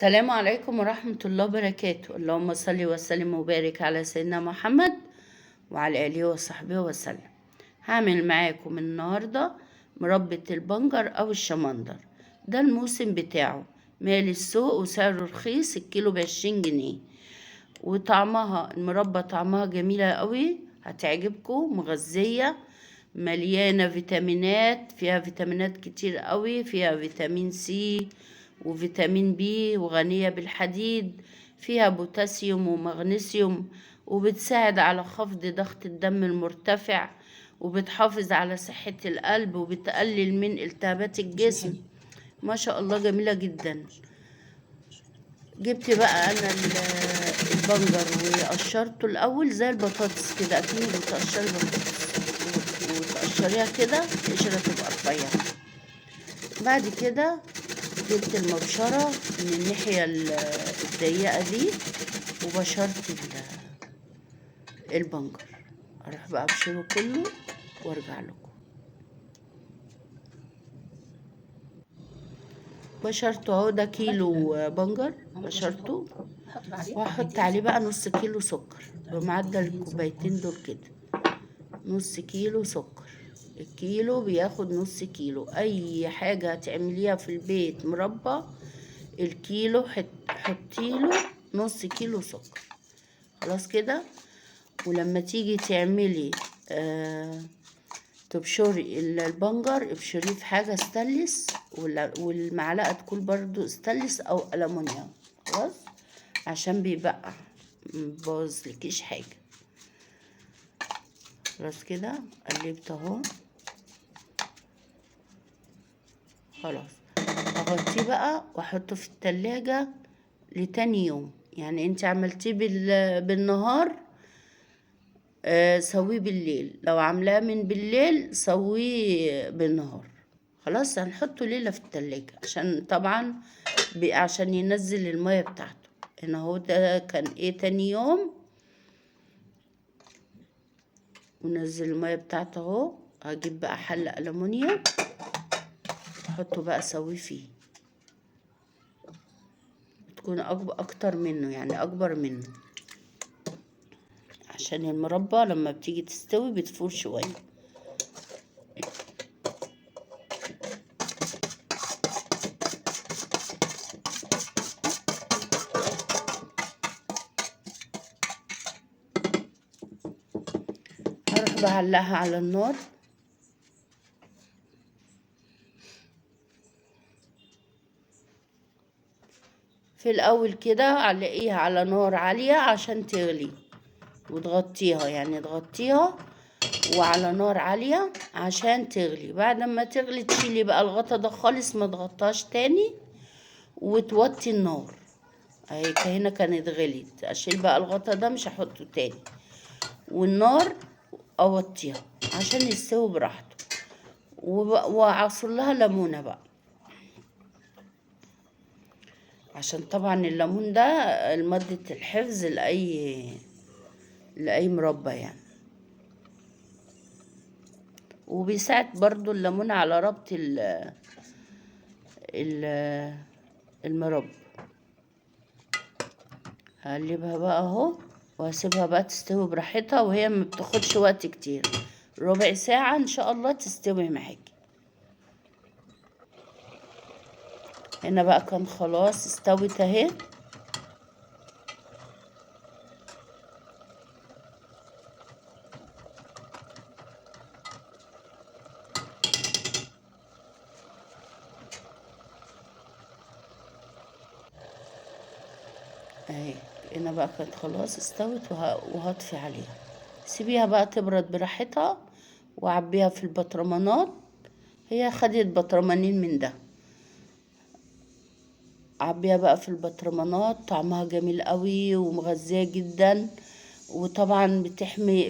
السلام عليكم ورحمة الله وبركاته. اللهم صل وسلم وبارك على سيدنا محمد وعلى آله وصحبه وسلم. هعمل معاكم النهاردة مربى البنجر أو الشمندر. ده الموسم بتاعه، مالي السوق وسعره رخيص، الكيلو ب20 جنيه. وطعمها المربى طعمها جميلة قوي، هتعجبكم، مغذية، مليانة فيتامينات، فيها فيتامينات كتير قوي، فيها فيتامين سي وفيتامين بي، وغنية بالحديد، فيها بوتاسيوم ومغنيسيوم، وبتساعد على خفض ضغط الدم المرتفع، وبتحافظ على صحة القلب، وبتقلل من التهابات الجسم. ما شاء الله جميلة جدا. جبت بقى انا البنجر وقشرته الاول زي البطاطس كده، اكني بتقشري بطاطس وتقشريها كده القشره تبقى رفيعه. بعد كده جبت المبشره من الناحيه الضيقه دي وبشرت البنجر. اروح بقى ابشره كله وارجع لكم. بشرته اهو، ده كيلو بنجر بشرته، وهحط عليه بقى نص كيلو سكر بمعدل الكوبايتين دول كده. نص كيلو سكر، الكيلو بياخد نص كيلو. اي حاجة هتعمليها في البيت مربى، الكيلو حطيله نص كيلو سكر. خلاص كده. ولما تيجي تعملي تبشري البنجر، ابشريه في حاجة استانلس، والمعلقة تكون برضو استانلس او ألمونيوم، خلاص، عشان بيبقى مبوظلكيش حاجة. خلاص كده قلبت اهو. خلاص اغطيه بقى واحطه في التلاجة لتاني يوم. يعني انت عملتيه بالنهار، سويه بالليل. لو عاملاه من بالليل سويه بالنهار. خلاص هنحطه ليلة في التلاجة عشان طبعا عشان ينزل المية بتاعته. هنا هو ده كان ايه تاني يوم، ونزل المية بتاعته اهو. هجيب بقى حلة ألمونيا احطه بقى اسويه فيه، تكون اكتر منه، يعني اكبر منه، عشان المربى لما بتيجي تستوي بتفور شوية. هروح بعلقها على النار. في الاول كده علقيها على نار عالية عشان تغلي، وتغطيها، يعني تغطيها وعلى نار عالية عشان تغلي. بعد ما تغلي تشيلي بقى الغطا ده خالص، ما تغطاش تاني، وتوطي النار. اهي هنا كانت غليت، اشيل بقى الغطا ده مش هحطه تاني، والنار اوطيها عشان يستوي براحته. واعصر لها ليمونه بقى، عشان طبعا الليمون ده مادة الحفظ لأي مربى يعني. وبيساعد برضو الليمون على ربط ال المربى. هقلبها بقى اهو، وهسيبها بقى تستوي براحتها، وهي ما بتاخدش وقت كتير، ربع ساعة ان شاء الله تستوي معاكي. هنا بقى كان خلاص استوت اهي. اهي هنا بقى كانت خلاص استوت، وهطفي عليها. سيبيها بقى تبرد براحتها، وعبيها في البطرمانات. هي خدت بطرمانين من ده، عبيها بقى في البطرمانات. طعمها جميل قوي ومغذية جدا، وطبعا بتحمي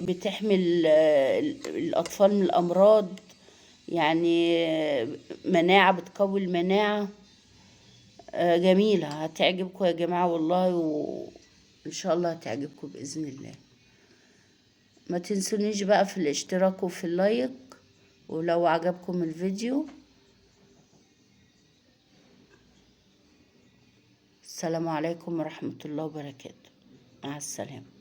الاطفال من الامراض، يعني مناعة، بتقوي المناعة. جميلة، هتعجبكم يا جماعة والله، وإن شاء الله هتعجبكم بإذن الله. ما تنسونيش بقى في الاشتراك وفي اللايك، ولو عجبكم الفيديو. السلام عليكم ورحمة الله وبركاته. مع السلامة.